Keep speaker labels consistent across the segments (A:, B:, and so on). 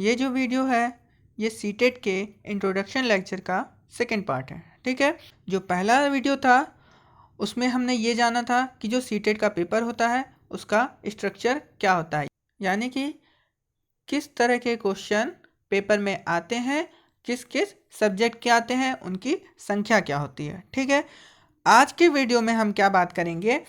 A: ये जो वीडियो है ये सीटेट के इंट्रोडक्शन लेक्चर का सेकंड पार्ट है। ठीक है, जो पहला वीडियो था उसमें हमने ये जाना था कि जो सीटेट का पेपर होता है उसका स्ट्रक्चर क्या होता है, यानी कि किस तरह के क्वेश्चन पेपर में आते हैं, किस किस सब्जेक्ट के आते हैं, उनकी संख्या क्या होती है। ठीक है, आज के वीडियो में हम क्या बात करेंगे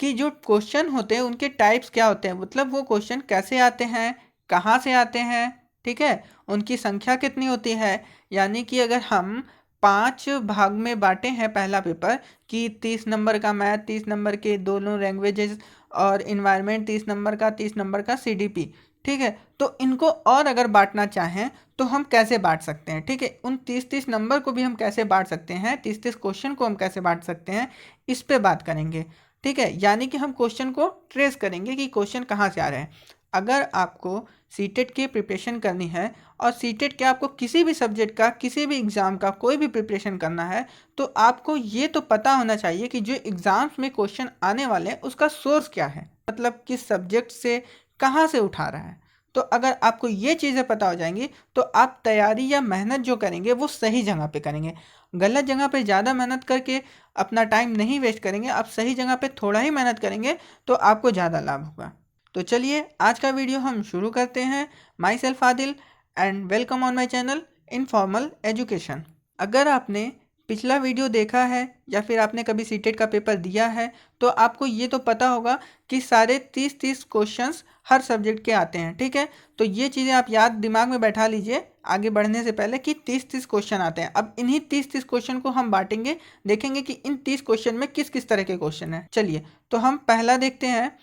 A: कि जो क्वेश्चन होते हैं उनके टाइप्स क्या होते हैं, मतलब वो क्वेश्चन कैसे आते हैं, कहाँ से आते हैं। ठीक है, उनकी संख्या कितनी होती है, यानी कि अगर हम 5 भाग में बांटे हैं पहला पेपर कि 30 नंबर का मैथ, 30 नंबर के दोनों लैंग्वेजेस और इन्वायरमेंट 30 नंबर का, 30 नंबर का सीडीपी। ठीक है, तो इनको और अगर बांटना चाहें तो हम कैसे बांट सकते हैं। ठीक है, उन 30-30 नंबर को भी हम कैसे बांट सकते हैं, 30-30 क्वेश्चन को हम कैसे बांट सकते हैं, इस पे बात करेंगे। ठीक है, यानी कि हम क्वेश्चन को ट्रेस करेंगे कि क्वेश्चन कहाँ से आ रहे हैं। अगर आपको सीटेट की प्रिपरेशन करनी है और सीटेट के आपको किसी भी सब्जेक्ट का, किसी भी एग्ज़ाम का कोई भी प्रिपरेशन करना है, तो आपको ये तो पता होना चाहिए कि जो एग्ज़ाम्स में क्वेश्चन आने वाले हैं उसका सोर्स क्या है, मतलब किस सब्जेक्ट से कहाँ से उठा रहा है। तो अगर आपको ये चीज़ें पता हो जाएंगी तो आप तैयारी या मेहनत जो करेंगे वो सही जगह पे करेंगे। गलत जगह पे ज़्यादा मेहनत करके अपना टाइम नहीं वेस्ट करेंगे, आप सही जगह पे थोड़ा ही मेहनत करेंगे तो आपको ज़्यादा लाभ होगा। तो चलिए आज का वीडियो हम शुरू करते हैं। My self Adil and welcome on my channel informal education. अगर आपने पिछला वीडियो देखा है या फिर आपने कभी सीटेट का पेपर दिया है तो आपको ये तो पता होगा कि सारे 30-30 क्वेश्चंस हर सब्जेक्ट के आते हैं। ठीक है, तो ये चीज़ें आप याद दिमाग में बैठा लीजिए आगे बढ़ने से पहले कि 30-30 क्वेश्चन आते हैं। अब इन्हीं 30-30 क्वेश्चन को हम बांटेंगे, देखेंगे कि इन 30 क्वेश्चन में किस किस तरह के क्वेश्चन हैं। चलिए तो हम पहला देखते हैं,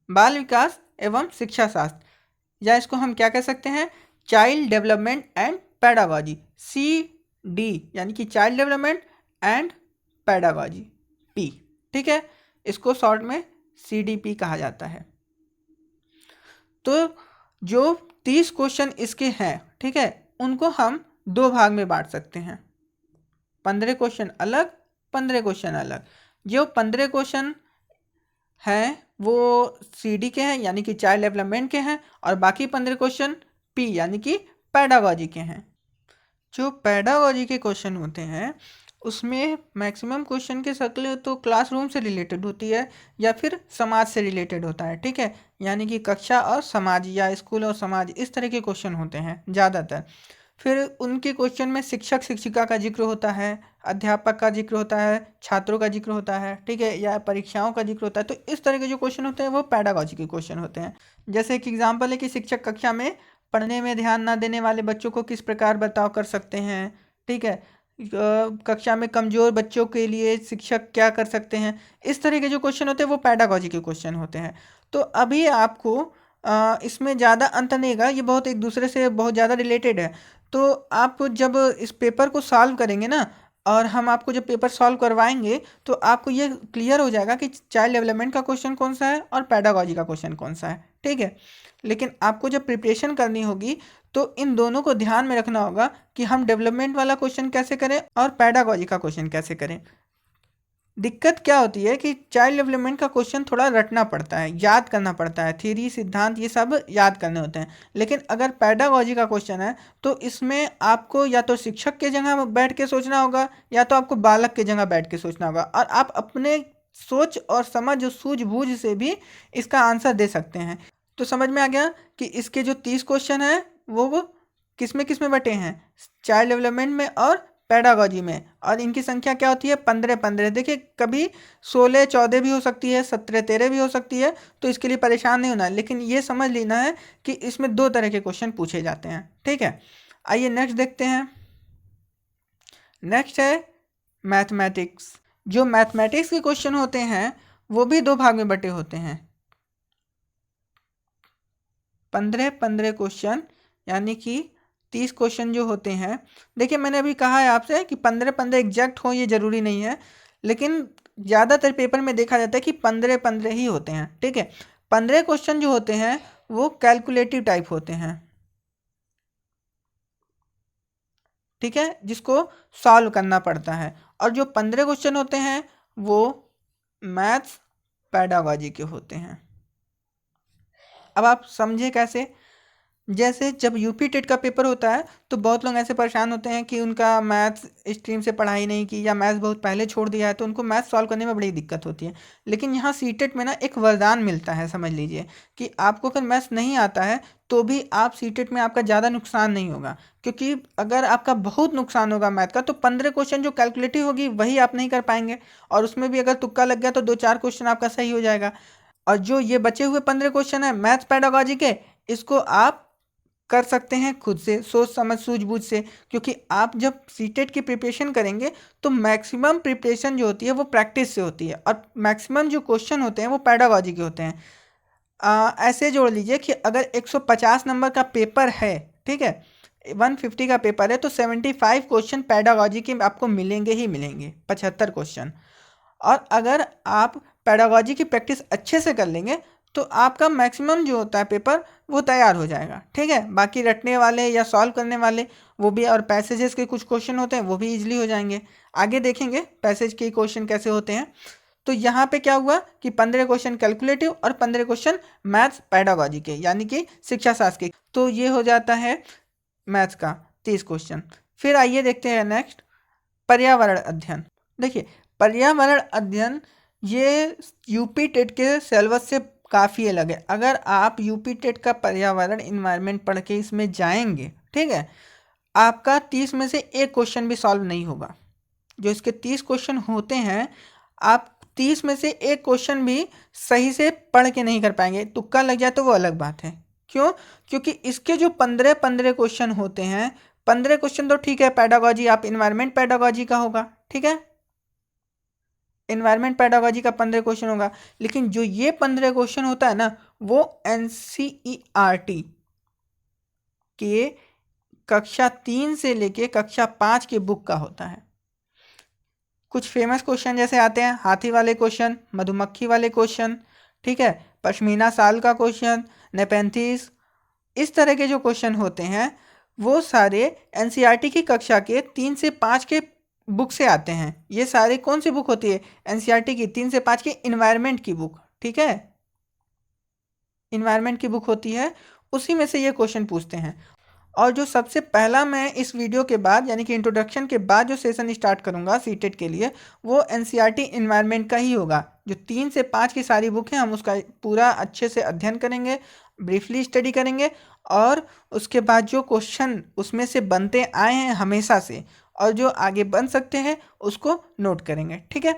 A: बाल विकास एवं शिक्षा शास्त्र, या इसको हम क्या कह सकते हैं, child development and pedagogy, CD, यानी कि child development and pedagogy, P। ठीक है, इसको शॉर्ट में CDP कहा जाता है। तो जो 30 क्वेश्चन इसके हैं, ठीक है, उनको हम दो भाग में बांट सकते हैं, 15 क्वेश्चन अलग, 15 क्वेश्चन अलग। जो 15 क्वेश्चन हैं वो CD के हैं यानी कि चाइल्ड डेवलपमेंट के हैं, और बाकी 15 क्वेश्चन P यानी कि पैडागॉजी के हैं। जो पैडागॉजी के क्वेश्चन होते हैं उसमें मैक्सिमम क्वेश्चन की शक्ल तो क्लासरूम से रिलेटेड होती है या फिर समाज से रिलेटेड होता है। ठीक है, यानी कि कक्षा और समाज या स्कूल और समाज, इस तरह के क्वेश्चन होते हैं ज़्यादातर। फिर उनके क्वेश्चन में शिक्षक शिक्षिका का जिक्र होता है, अध्यापक का जिक्र होता है, छात्रों का जिक्र होता है। ठीक है, या परीक्षाओं का जिक्र होता है। तो इस तरह के जो क्वेश्चन होते हैं वो पैडागॉजी के क्वेश्चन होते हैं। जैसे एक एग्जाम्पल है कि शिक्षक कक्षा में पढ़ने में ध्यान ना देने वाले बच्चों को किस प्रकार बर्ताव कर सकते हैं। ठीक है, कक्षा में कमज़ोर बच्चों के लिए शिक्षक क्या कर सकते हैं। इस तरह के जो क्वेश्चन होते हैं वो पैडागॉजी के क्वेश्चन होते हैं। तो अभी आपको इसमें ज़्यादा अंतर नहीं होगा, ये बहुत एक दूसरे से बहुत ज़्यादा रिलेटेड है। तो आप जब इस पेपर को सॉल्व करेंगे ना, और हम आपको जब पेपर सॉल्व करवाएंगे तो आपको ये क्लियर हो जाएगा कि चाइल्ड डेवलपमेंट का क्वेश्चन कौन सा है और पैडागॉजी का क्वेश्चन कौन सा है। ठीक है, लेकिन आपको जब प्रिपरेशन करनी होगी तो इन दोनों को ध्यान में रखना होगा कि हम डेवलपमेंट वाला क्वेश्चन कैसे करें और पैडागॉजी का क्वेश्चन कैसे करें। दिक्कत क्या होती है कि चाइल्ड डेवलपमेंट का क्वेश्चन थोड़ा रटना पड़ता है, याद करना पड़ता है, थ्योरी सिद्धांत ये सब याद करने होते हैं। लेकिन अगर पैडागॉजी का क्वेश्चन है तो इसमें आपको या तो शिक्षक के जगह बैठ के सोचना होगा या तो आपको बालक के जगह बैठ के सोचना होगा, और आप अपने सोच और समझ सूझबूझ से भी इसका आंसर दे सकते हैं। तो समझ में आ गया कि इसके जो 30 क्वेश्चन हैं वो किस में बटे हैं, चाइल्ड डेवलपमेंट में और पैडागॉजी में, और इनकी संख्या क्या होती है, 15-15। देखिए कभी 16-14 भी हो सकती है, 17-13 भी हो सकती है, तो इसके लिए परेशान नहीं होना है। लेकिन ये समझ लेना है कि इसमें दो तरह के क्वेश्चन पूछे जाते हैं। ठीक है, आइए नेक्स्ट देखते हैं। नेक्स्ट है मैथमेटिक्स। जो मैथमेटिक्स के क्वेश्चन होते हैं वो भी दो भाग में बटे होते हैं, 15-15 क्वेश्चन, यानी कि 30 क्वेश्चन जो होते हैं। देखिए मैंने अभी कहा है आपसे कि 15-15 एग्जैक्ट हो ये ज़रूरी नहीं है, लेकिन ज़्यादातर पेपर में देखा जाता है कि 15-15 ही होते हैं। ठीक है, 15 क्वेश्चन जो होते हैं वो कैलकुलेटिव टाइप होते हैं। ठीक है, जिसको सॉल्व करना पड़ता है। और जो 15 क्वेश्चन होते हैं वो मैथ्स पैडागॉजी के होते हैं। अब आप समझे कैसे, जैसे जब यूपी टेट का पेपर होता है तो बहुत लोग ऐसे परेशान होते हैं कि उनका मैथ्स स्ट्रीम से पढ़ाई नहीं की या मैथ्स बहुत पहले छोड़ दिया है, तो उनको मैथ्स सॉल्व करने में बड़ी दिक्कत होती है। लेकिन यहाँ सीटेट में ना एक वरदान मिलता है, समझ लीजिए कि आपको अगर मैथ्स नहीं आता है तो भी आप सीटेट में आपका ज़्यादा नुकसान नहीं होगा। क्योंकि अगर आपका बहुत नुकसान होगा मैथ का तो 15 क्वेश्चन जो कैलकुलेटिव होगी वही आप नहीं कर पाएंगे, और उसमें भी अगर तुक्का लग गया तो 2-4 क्वेश्चन आपका सही हो जाएगा। और जो ये बचे हुए 15 क्वेश्चन है मैथ्स पेडागोजी के, इसको आप कर सकते हैं खुद से, सोच समझ सूझबूझ से। क्योंकि आप जब सीटेट की प्रिपरेशन करेंगे तो मैक्सिमम प्रिपरेशन जो होती है वो प्रैक्टिस से होती है, और मैक्सिमम जो क्वेश्चन होते हैं वो पेडागोजी के होते हैं। ऐसे जोड़ लीजिए कि अगर 150 नंबर का पेपर है, ठीक है, 150 का पेपर है, तो 75 क्वेश्चन पेडागोजी के आपको मिलेंगे ही मिलेंगे, 75 क्वेश्चन। और अगर आप पेडागोजी की प्रैक्टिस अच्छे से कर लेंगे तो आपका मैक्सिमम जो होता है पेपर वो तैयार हो जाएगा, ठीक है। बाकी रटने वाले या सॉल्व करने वाले वो भी, और पैसेजेस के कुछ क्वेश्चन होते हैं वो भी इजीली हो जाएंगे। आगे देखेंगे पैसेज के क्वेश्चन कैसे होते हैं। तो यहाँ पे क्या हुआ कि 15 क्वेश्चन कैलकुलेटिव और 15 क्वेश्चन मैथ्स पेडागोजी के यानी कि शिक्षा शास्त्र के, तो ये हो जाता है मैथ्स का 30 क्वेश्चन। फिर आइए देखते हैं नेक्स्ट, पर्यावरण अध्ययन। देखिए पर्यावरण अध्ययन ये यूपी टेट के सिलेबस से काफ़ी अलग है। अगर आप यूपी टेट का पर्यावरण इन्वायरमेंट पढ़ के इसमें जाएंगे, ठीक है, आपका 30 में से एक क्वेश्चन भी सॉल्व नहीं होगा। जो इसके 30 क्वेश्चन होते हैं, आप 30 में से एक क्वेश्चन भी सही से पढ़ के नहीं कर पाएंगे। तुक्का लग जाए तो वो अलग बात है। क्यों? क्योंकि इसके जो 15 क्वेश्चन होते हैं, 15 क्वेश्चन तो ठीक है पेडागोजी, आप इन्वायरमेंट पेडागोजी का होगा, ठीक है, इन्वायरमेंट पेडागोजी का 15 क्वेश्चन होगा। लेकिन जो ये 15 क्वेश्चन होता है ना, वो एनसीईआरटी के कक्षा 3 से लेके कक्षा 5 के बुक का होता है। कुछ फेमस क्वेश्चन जैसे आते हैं हाथी वाले क्वेश्चन, मधुमक्खी वाले क्वेश्चन, ठीक है, पश्मीना साल का क्वेश्चन, नेपेंथिस, इस तरह के जो क्वेश्चन होते हैं वो सारे एनसीईआरटी की कक्षा के 3 से 5 के बुक से आते हैं। ये सारे कौन सी बुक होती है? एनसीईआरटी की 3 से 5 की इन्वायरमेंट की बुक, ठीक है, इन्वायरमेंट की बुक होती है, उसी में से ये क्वेश्चन पूछते हैं। और जो सबसे पहला मैं इस वीडियो के बाद यानी कि इंट्रोडक्शन के बाद जो सेशन स्टार्ट करूंगा सीटेट के लिए, वो एनसीईआरटी इन्वायरमेंट का ही होगा। जो 3 से 5 की सारी बुक हैं हम उसका पूरा अच्छे से अध्ययन करेंगे, ब्रीफली स्टडी करेंगे, और उसके बाद जो क्वेश्चन उसमें से बनते आए हैं हमेशा से और जो आगे बन सकते हैं उसको नोट करेंगे, ठीक है।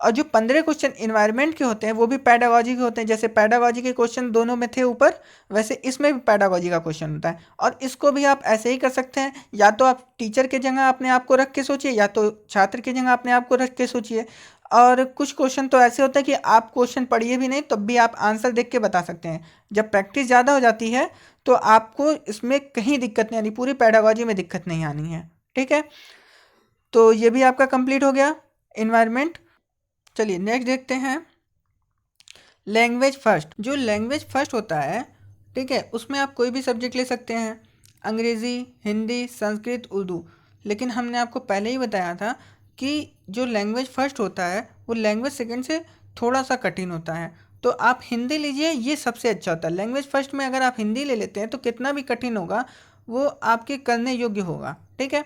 A: और जो 15 क्वेश्चन इन्वायरमेंट के होते हैं वो भी पेडागोजी के होते हैं। जैसे पेडागोजी के क्वेश्चन दोनों में थे ऊपर, वैसे इसमें भी पेडागोजी का क्वेश्चन होता है। और इसको भी आप ऐसे ही कर सकते हैं, या तो आप टीचर के जगह अपने आप को रख के सोचिए, या तो छात्र की जगह अपने आप को रख के सोचिए। और कुछ क्वेश्चन तो ऐसे होते हैं कि आप क्वेश्चन पढ़िए भी नहीं तब भी आप आंसर देख के बता सकते हैं। जब प्रैक्टिस ज़्यादा हो जाती है तो आपको इसमें कहीं दिक्कत नहीं आनी, पूरी पेडागोजी में दिक्कत नहीं आनी है, ठीक है। तो ये भी आपका कंप्लीट हो गया इन्वायरमेंट। चलिए नेक्स्ट देखते हैं, लैंग्वेज फर्स्ट। जो लैंग्वेज फर्स्ट होता है, ठीक है, उसमें आप कोई भी सब्जेक्ट ले सकते हैं, अंग्रेज़ी, हिंदी, संस्कृत, उर्दू। लेकिन हमने आपको पहले ही बताया था कि जो लैंग्वेज फर्स्ट होता है वो लैंग्वेज सेकंड से थोड़ा सा कठिन होता है। तो आप हिंदी लीजिए, ये सबसे अच्छा होता है। लैंग्वेज फर्स्ट में अगर आप हिंदी ले लेते हैं तो कितना भी कठिन होगा वो आपके करने योग्य होगा, ठीक है।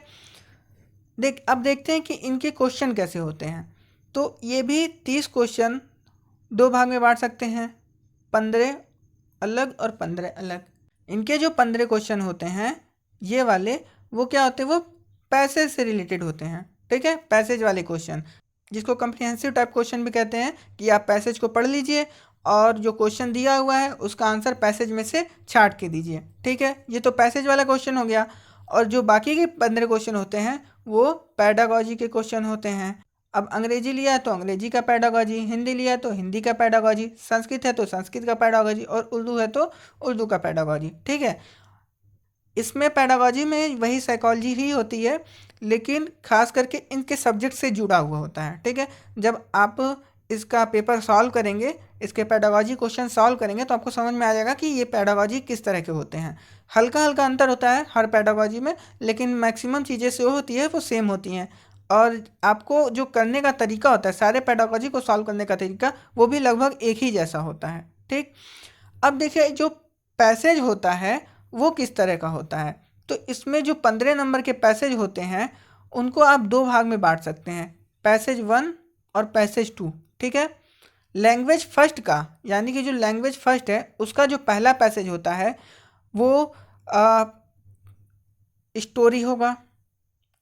A: अब देखते हैं कि इनके क्वेश्चन कैसे होते हैं। तो ये भी 30 क्वेश्चन 2 भाग में बांट सकते हैं, 15 अलग और 15 अलग। इनके जो 15 क्वेश्चन होते हैं ये वाले, वो क्या होते हैं, वो पैसेज से रिलेटेड होते हैं, ठीक है, पैसेज वाले क्वेश्चन, जिसको कम्प्रिहेंसिव टाइप क्वेश्चन भी कहते हैं, कि आप पैसेज को पढ़ लीजिए और जो क्वेश्चन दिया हुआ है उसका आंसर पैसेज में से छांट के दीजिए, ठीक है। ये तो पैसेज वाला क्वेश्चन हो गया। और जो बाकी के 15 क्वेश्चन होते हैं वो पेडागोजी के क्वेश्चन होते हैं। अब अंग्रेजी लिया है तो अंग्रेजी का पेडागोजी, हिंदी लिया है तो हिंदी का पेडागोजी, संस्कृत है तो संस्कृत का पेडागोजी, और उर्दू है तो उर्दू का पेडागोजी, ठीक है। इसमें पेडागोजी में वही साइकोलॉजी ही होती है, लेकिन खास करके इनके सब्जेक्ट से जुड़ा हुआ होता है, ठीक है। जब आप इसका पेपर सॉल्व करेंगे, इसके पेडागोजी क्वेश्चन सॉल्व करेंगे तो आपको समझ में आ जाएगा कि ये पेडागोजी किस तरह के होते हैं। हल्का हल्का अंतर होता है हर पेडागोजी में, लेकिन मैक्सिमम चीज़ें जो होती है वो सेम होती हैं। और आपको जो करने का तरीका होता है, सारे पेडागोजी को सॉल्व करने का तरीका, वो भी लगभग एक ही जैसा होता है, ठीक। अब देखिए जो पैसेज होता है वो किस तरह का होता है। तो इसमें जो 15 नंबर के पैसेज होते हैं उनको आप दो भाग में बांट सकते हैं, पैसेज 1 और पैसेज 2। ठीक है। लैंग्वेज फर्स्ट का यानी कि जो लैंग्वेज फर्स्ट है उसका जो पहला पैसेज होता है वो स्टोरी होगा।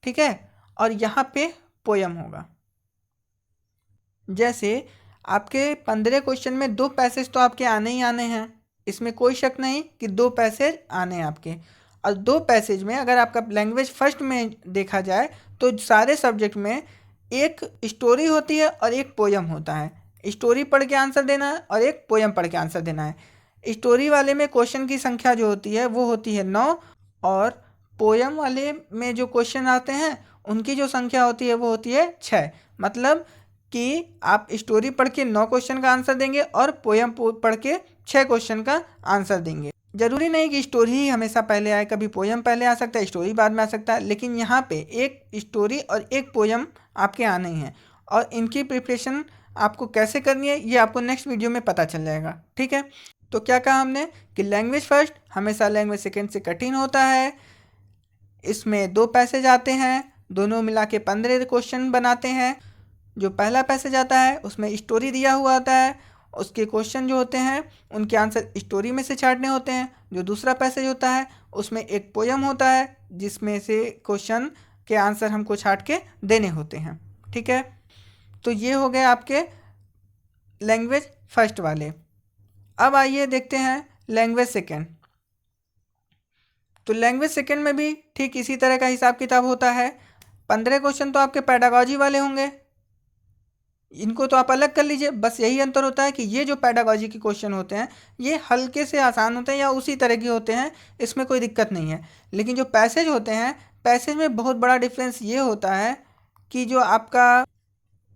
A: ठीक है। और यहाँ पे पोयम होगा। जैसे आपके 15 क्वेश्चन में 2 पैसेज तो आपके आने ही आने हैं, इसमें कोई शक नहीं कि 2 पैसेज आने हैं आपके। और 2 पैसेज में अगर आपका लैंग्वेज फर्स्ट में देखा जाए तो सारे सब्जेक्ट में एक स्टोरी होती है और एक पोयम होता है। स्टोरी पढ़ के आंसर देना है और एक पोयम पढ़ के आंसर देना है। स्टोरी वाले में क्वेश्चन की संख्या जो होती है वो होती है 9 और पोयम वाले में जो क्वेश्चन आते हैं उनकी जो संख्या होती है वो होती है 6। मतलब कि आप स्टोरी पढ़ के 9 क्वेश्चन का आंसर देंगे और पोयम पढ़ के 6 क्वेश्चन का आंसर देंगे। ज़रूरी नहीं कि स्टोरी ही हमेशा पहले आए, कभी पोयम पहले आ सकता है, स्टोरी बाद में आ सकता है, लेकिन यहाँ पे एक स्टोरी और एक पोयम आपके आने ही हैं। और इनकी प्रिपरेशन आपको कैसे करनी है ये आपको नेक्स्ट वीडियो में पता चल जाएगा। ठीक है। तो क्या कहा हमने कि लैंग्वेज फर्स्ट हमेशा लैंग्वेज सेकेंड से कठिन होता है। इसमें 2 पैसेज आते हैं, दोनों मिला के 15 क्वेश्चन बनाते हैं। जो पहला पैसेज आता है उसमें स्टोरी दिया हुआ होता है, उसके क्वेश्चन जो होते हैं उनके आंसर स्टोरी में से छांटने होते हैं। जो दूसरा पैसेज होता है उसमें एक पोयम होता है जिसमें से क्वेश्चन के आंसर हमको छांट के देने होते हैं। ठीक है। तो ये हो गए आपके लैंग्वेज फर्स्ट वाले। अब आइए देखते हैं लैंग्वेज सेकेंड। तो लैंग्वेज सेकेंड में भी ठीक इसी तरह का हिसाब किताब होता है। 15 क्वेश्चन तो आपके पेडागॉजी वाले होंगे, इनको तो आप अलग कर लीजिए। बस यही अंतर होता है कि ये जो पेडागॉजी के क्वेश्चन होते हैं ये हल्के से आसान होते हैं या उसी तरह के होते हैं, इसमें कोई दिक्कत नहीं है। लेकिन जो पैसेज होते हैं, पैसेज में बहुत बड़ा डिफरेंस ये होता है कि जो आपका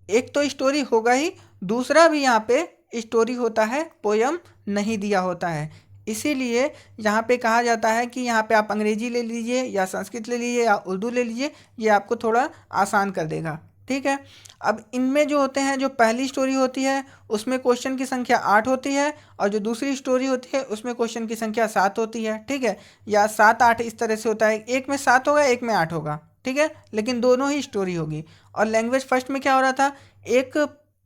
A: एक तो स्टोरी होगा ही, दूसरा भी यहाँ पे स्टोरी होता है, पोयम नहीं दिया होता है। इसीलिए यहाँ पे कहा जाता है कि यहाँ पे आप अंग्रेजी ले लीजिए या संस्कृत ले लीजिए या उर्दू ले लीजिए, ये आपको थोड़ा आसान कर देगा। ठीक है। अब इनमें जो होते हैं, जो पहली स्टोरी होती है उसमें क्वेश्चन की संख्या 8 होती है और जो दूसरी स्टोरी होती है उसमें क्वेश्चन की संख्या 7 होती है। ठीक है। या 7-8 इस तरह से होता है, एक में 7 होगा एक में 8 होगा। ठीक है। लेकिन दोनों ही स्टोरी होगी। और लैंग्वेज फर्स्ट में क्या हो रहा था, एक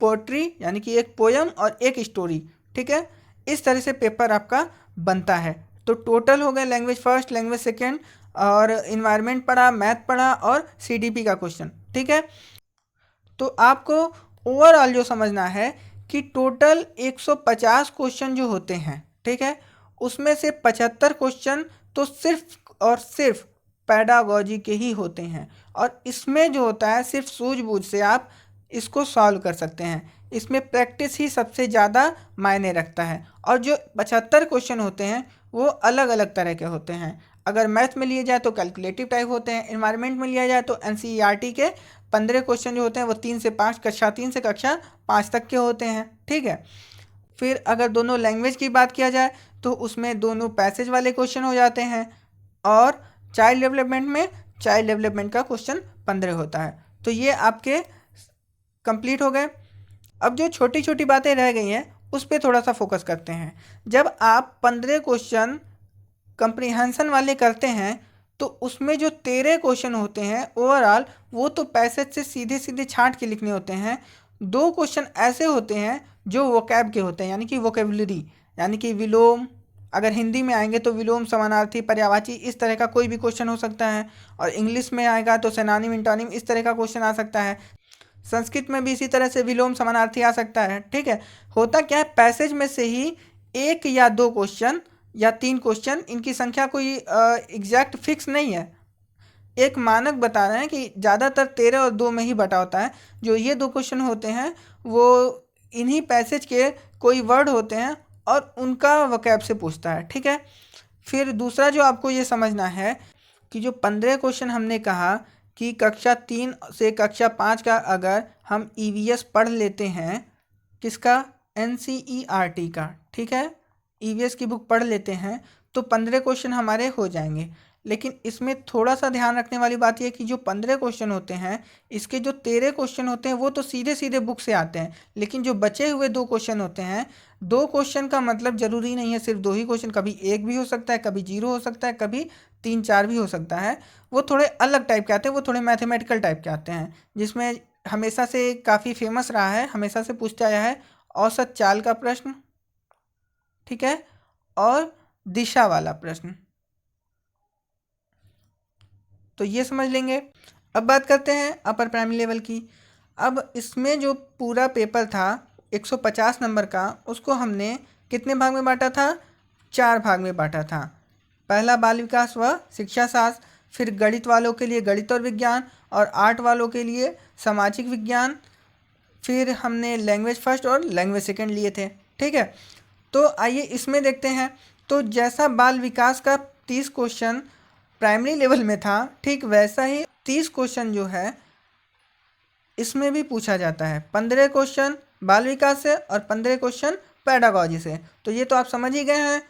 A: पोट्री यानी कि एक पोयम और एक स्टोरी। ठीक है। इस तरह से पेपर आपका बनता है। तो टोटल हो गए लैंग्वेज फर्स्ट, लैंग्वेज सेकेंड और इन्वायरमेंट पढ़ा, मैथ पढ़ा और सीडीपी का क्वेश्चन। ठीक है। तो आपको ओवरऑल जो समझना है कि टोटल 150 क्वेश्चन जो होते हैं, ठीक है, उसमें से 75 क्वेश्चन तो सिर्फ और सिर्फ पैडागॉजी के ही होते हैं। और इसमें जो होता है सिर्फ सूझबूझ से आप इसको सॉल्व कर सकते हैं। इसमें प्रैक्टिस ही सबसे ज़्यादा मायने रखता है। और जो 75 क्वेश्चन होते हैं वो अलग अलग तरह के होते हैं। अगर मैथ में लिए जाए तो कैलकुलेटिव टाइप होते हैं, एनवायरनमेंट में लिया जाए तो एनसीईआरटी के 15 क्वेश्चन जो होते हैं वो 3 से 5, कक्षा 3 से कक्षा 5 तक के होते हैं। ठीक है। फिर अगर दोनों लैंग्वेज की बात किया जाए तो उसमें दोनों पैसेज वाले क्वेश्चन हो जाते हैं और चाइल्ड डेवलपमेंट में चाइल्ड डेवलपमेंट का क्वेश्चन 15 होता है। तो ये आपके कंप्लीट हो गए। अब जो छोटी छोटी बातें रह गई हैं उस पर थोड़ा सा फोकस करते हैं। जब आप 15 क्वेश्चन कंप्रीहेंशन वाले करते हैं तो उसमें जो 13 क्वेश्चन होते हैं ओवरऑल वो तो पैसेज से सीधे सीधे छांट के लिखने होते हैं। 2 क्वेश्चन ऐसे होते हैं जो वोकैब के होते हैं, यानी कि वोकेबलरी, यानी कि विलोम, अगर हिंदी में आएंगे तो विलोम, समानार्थी, पर्यायवाची, इस तरह का कोई भी क्वेश्चन हो सकता है। और इंग्लिश में आएगा तो सेनानिम, इंटोनिम, इस तरह का क्वेश्चन आ सकता है। संस्कृत में भी इसी तरह से विलोम, समानार्थी आ सकता है। ठीक है। होता क्या है, पैसेज में से ही 1 या 2 क्वेश्चन या 3 क्वेश्चन, इनकी संख्या कोई एग्जैक्ट फिक्स नहीं है, एक मानक बता रहे हैं कि ज़्यादातर 13 और 2 में ही बटा होता है। जो ये 2 क्वेश्चन होते हैं वो इन्हीं पैसेज के कोई वर्ड होते हैं और उनका वोकैब से पूछता है। ठीक है। फिर दूसरा जो आपको ये समझना है कि जो 15 क्वेश्चन हमने कहा कि कक्षा 3 से कक्षा 5 का अगर हम ईवीएस पढ़ लेते हैं, किसका, एनसीईआरटी का, ठीक है, ईवीएस की बुक पढ़ लेते हैं तो 15 क्वेश्चन हमारे हो जाएंगे। लेकिन इसमें थोड़ा सा ध्यान रखने वाली बात यह है कि जो 15 क्वेश्चन होते हैं, इसके जो 13 क्वेश्चन होते हैं वो तो सीधे सीधे बुक से आते हैं, लेकिन जो बचे हुए 2 क्वेश्चन होते हैं, 2 क्वेश्चन का मतलब ज़रूरी नहीं है सिर्फ 2 ही क्वेश्चन, कभी 1 भी हो सकता है, कभी 0 हो सकता है, कभी 3-4 भी हो सकता है। वो थोड़े अलग टाइप के आते हैं, वो थोड़े मैथमेटिकल टाइप के आते हैं, जिसमें हमेशा से काफ़ी फेमस रहा है, हमेशा से पूछता आया है औसत चाल का प्रश्न, ठीक है, और दिशा वाला प्रश्न। तो ये समझ लेंगे। अब बात करते हैं अपर प्राइमरी लेवल की। अब इसमें जो पूरा पेपर था 150 नंबर का, उसको हमने कितने भाग में बांटा था? 4 भाग में बांटा था। पहला बाल विकास व शिक्षा शास्त्र, फिर गणित वालों के लिए गणित और विज्ञान, और आर्ट वालों के लिए सामाजिक विज्ञान, फिर हमने लैंग्वेज फर्स्ट और लैंग्वेज सेकंड लिए थे, ठीक है। तो आइए इसमें देखते हैं। तो जैसा बाल विकास का 30 क्वेश्चन प्राइमरी लेवल में था, ठीक वैसा ही 30 क्वेश्चन जो है इसमें भी पूछा जाता है। 15 क्वेश्चन बाल विकास से और 15 क्वेश्चन पेडागॉजी से। तो ये तो आप समझ ही गए हैं,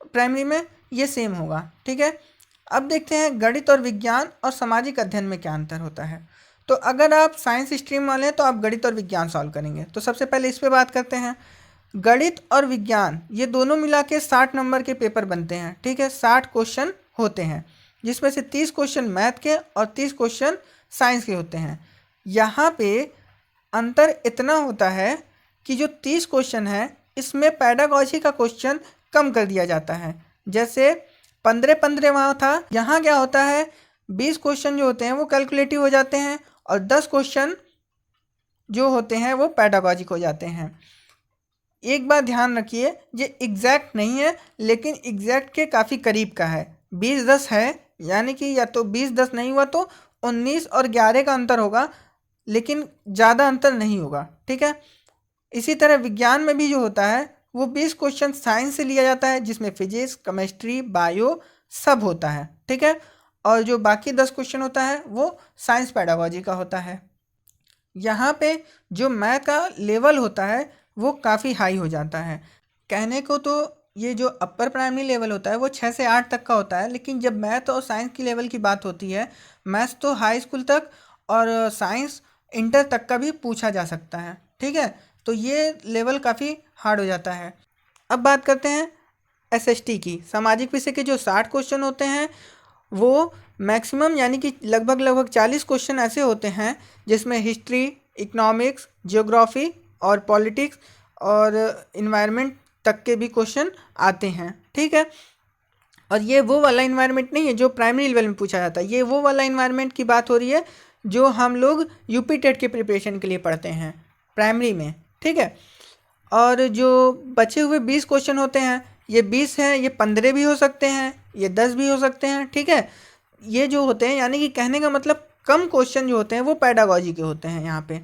A: प्राइमरी में ये सेम होगा, ठीक है। अब देखते हैं गणित और विज्ञान और सामाजिक अध्ययन में क्या अंतर होता है। तो अगर आप साइंस स्ट्रीम वाले हैं तो आप गणित और विज्ञान सॉल्व करेंगे। तो सबसे पहले इस पर बात करते हैं। गणित और विज्ञान ये दोनों मिला के 60 नंबर के पेपर बनते हैं, ठीक है। 60 क्वेश्चन होते हैं, जिसमें से 30 क्वेश्चन मैथ के और 30 क्वेश्चन साइंस के होते हैं। यहाँ पे अंतर इतना होता है कि जो 30 क्वेश्चन है इसमें पेडागॉजी का क्वेश्चन कम कर दिया जाता है। जैसे 15 वहाँ था, यहाँ क्या होता है 20 क्वेश्चन जो होते हैं वो कैलकुलेटिव हो जाते हैं और 10 क्वेश्चन जो होते हैं वो पेडागॉजिक हो जाते हैं। एक बात ध्यान रखिए, ये एग्जैक्ट नहीं है लेकिन एग्जैक्ट के काफ़ी करीब का है। 20-10 है, यानी कि या तो 20-10 नहीं हुआ तो 19 और 11 का अंतर होगा, लेकिन ज़्यादा अंतर नहीं होगा, ठीक है। इसी तरह विज्ञान में भी जो होता है वो 20 क्वेश्चन साइंस से लिया जाता है, जिसमें फिजिक्स, केमिस्ट्री, बायो सब होता है, ठीक है। और जो बाकी 10 क्वेश्चन होता है वो साइंस पेडागॉजी का होता है। यहाँ पे जो मैथ का लेवल होता है वो काफ़ी हाई हो जाता है। कहने को तो ये जो अपर प्राइमरी लेवल होता है वो 6 से 8 तक का होता है, लेकिन जब मैथ और साइंस की लेवल की बात होती है, मैथ्स तो हाई स्कूल तक और साइंस इंटर तक का भी पूछा जा सकता है, ठीक है। तो ये लेवल काफ़ी हार्ड हो जाता है। अब बात करते हैं एसएसटी की। सामाजिक विषय के जो 60 क्वेश्चन होते हैं वो मैक्सिमम यानी कि लगभग 40 क्वेश्चन ऐसे होते हैं जिसमें हिस्ट्री, इकोनॉमिक्स, ज्योग्राफी और पॉलिटिक्स और इन्वायरमेंट तक के भी क्वेश्चन आते हैं, ठीक है। और ये वो वाला इन्वायरमेंट नहीं है जो प्राइमरी लेवल में पूछा जाता है, ये वो वाला इन्वायरमेंट की बात हो रही है जो हम लोग यूपी टेट के प्रिपरेशन के लिए पढ़ते हैं प्राइमरी में, ठीक है। और जो बचे हुए 20 क्वेश्चन होते हैं, ये 20 हैं, ये 15 भी हो सकते हैं, ये 10 भी हो सकते हैं, ठीक है। ये जो होते हैं यानी कि कहने का मतलब कम क्वेश्चन जो होते हैं वो पेडागॉजी के होते हैं यहाँ पे,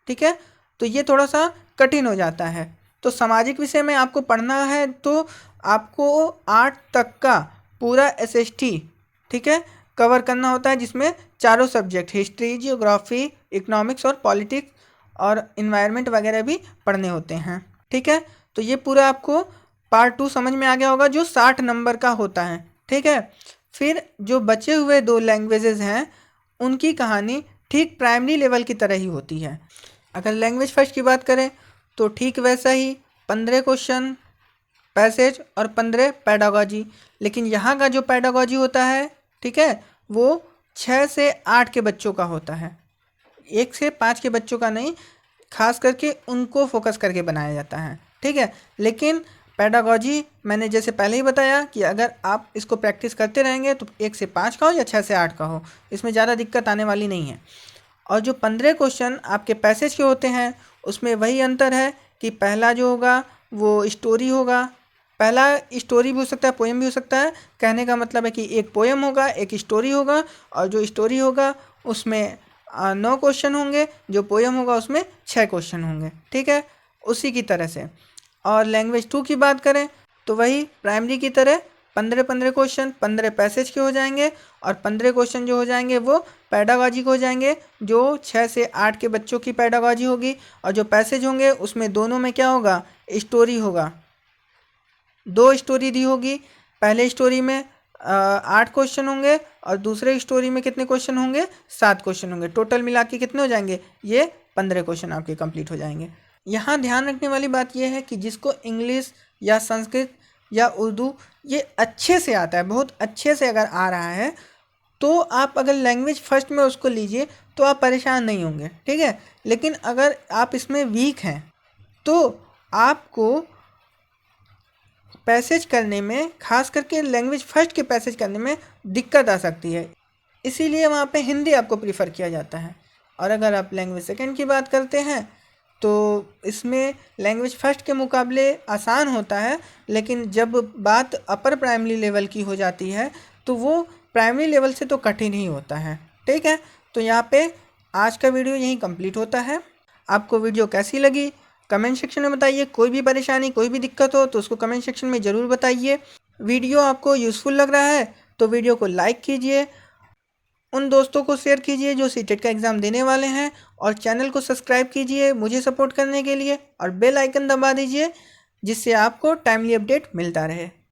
A: ठीक है। तो ये थोड़ा सा कठिन हो जाता है। तो सामाजिक विषय में आपको पढ़ना है तो आपको 8 तक का पूरा एसएसटी, ठीक है, कवर करना होता है, जिसमें चारों सब्जेक्ट हिस्ट्री, जियोग्राफी, इकोनॉमिक्स और पॉलिटिक्स और इन्वायरमेंट वगैरह भी पढ़ने होते हैं, ठीक है। तो ये पूरा आपको पार्ट 2 समझ में आ गया होगा जो 60 नंबर का होता है, ठीक है। फिर जो बचे हुए 2 लैंग्वेजेस हैं उनकी कहानी ठीक प्राइमरी लेवल की तरह ही होती है। अगर लैंग्वेज फर्स्ट की बात करें तो ठीक वैसा ही 15 क्वेश्चन पैसेज और 15 पेडागॉजी, लेकिन यहाँ का जो पेडागॉजी होता है, ठीक है, वो 6 से 8 के बच्चों का होता है, 1 से 5 के बच्चों का नहीं, खास करके उनको फोकस करके बनाया जाता है, ठीक है। लेकिन पेडागॉजी मैंने जैसे पहले ही बताया कि अगर आप इसको प्रैक्टिस करते रहेंगे तो 1 से 5 का हो या 6 से 8 का हो, इसमें ज़्यादा दिक्कत आने वाली नहीं है। और जो 15 क्वेश्चन आपके पैसेज के होते हैं उसमें वही अंतर है कि पहला जो होगा वो स्टोरी होगा, पहला स्टोरी भी हो सकता है, पोएम भी हो सकता है। कहने का मतलब है कि एक पोएम होगा, एक स्टोरी होगा, और जो स्टोरी होगा उसमें 9 क्वेश्चन होंगे, जो पोएम होगा उसमें 6 क्वेश्चन होंगे, ठीक है, उसी की तरह से। और लैंग्वेज 2 की बात करें तो वही प्राइमरी की तरह 15 क्वेश्चन 15 पैसेज के हो जाएंगे और 15 क्वेश्चन जो हो जाएंगे वो पेडागॉजी के हो जाएंगे, जो 6 से 8 के बच्चों की पेडागॉजी होगी। और जो पैसेज होंगे उसमें दोनों में क्या होगा, स्टोरी होगा, 2 स्टोरी दी होगी। पहले स्टोरी में 8 क्वेश्चन होंगे और दूसरे स्टोरी में कितने क्वेश्चन होंगे, 7 क्वेश्चन होंगे। टोटल मिला के कितने हो जाएंगे, ये 15 क्वेश्चन आपके कंप्लीट हो जाएंगे। यहाँ ध्यान रखने वाली बात यह है कि जिसको इंग्लिश या संस्कृत या उर्दू ये अच्छे से आता है, बहुत अच्छे से अगर आ रहा है, तो आप अगर लैंग्वेज फर्स्ट में उसको लीजिए तो आप परेशान नहीं होंगे, ठीक है। लेकिन अगर आप इसमें वीक हैं तो आपको पैसेज करने में, खास करके लैंग्वेज फर्स्ट के पैसेज करने में दिक्कत आ सकती है, इसीलिए वहाँ पे हिंदी आपको प्रीफर किया जाता है। और अगर आप लैंग्वेज सेकंड की बात करते हैं तो इसमें लैंग्वेज फर्स्ट के मुकाबले आसान होता है, लेकिन जब बात अपर प्राइमरी लेवल की हो जाती है तो वो प्राइमरी लेवल से तो कठिन ही होता है, ठीक है। तो यहाँ पे आज का वीडियो यहीं कंप्लीट होता है। आपको वीडियो कैसी लगी कमेंट सेक्शन में बताइए। कोई भी परेशानी, कोई भी दिक्कत हो तो उसको कमेंट सेक्शन में ज़रूर बताइए। वीडियो आपको यूज़फुल लग रहा है तो वीडियो को लाइक कीजिए, उन दोस्तों को शेयर कीजिए जो सीटेट का एग्ज़ाम देने वाले हैं, और चैनल को सब्सक्राइब कीजिए मुझे सपोर्ट करने के लिए, और बेल आइकन दबा दीजिए जिससे आपको टाइमली अपडेट मिलता रहे।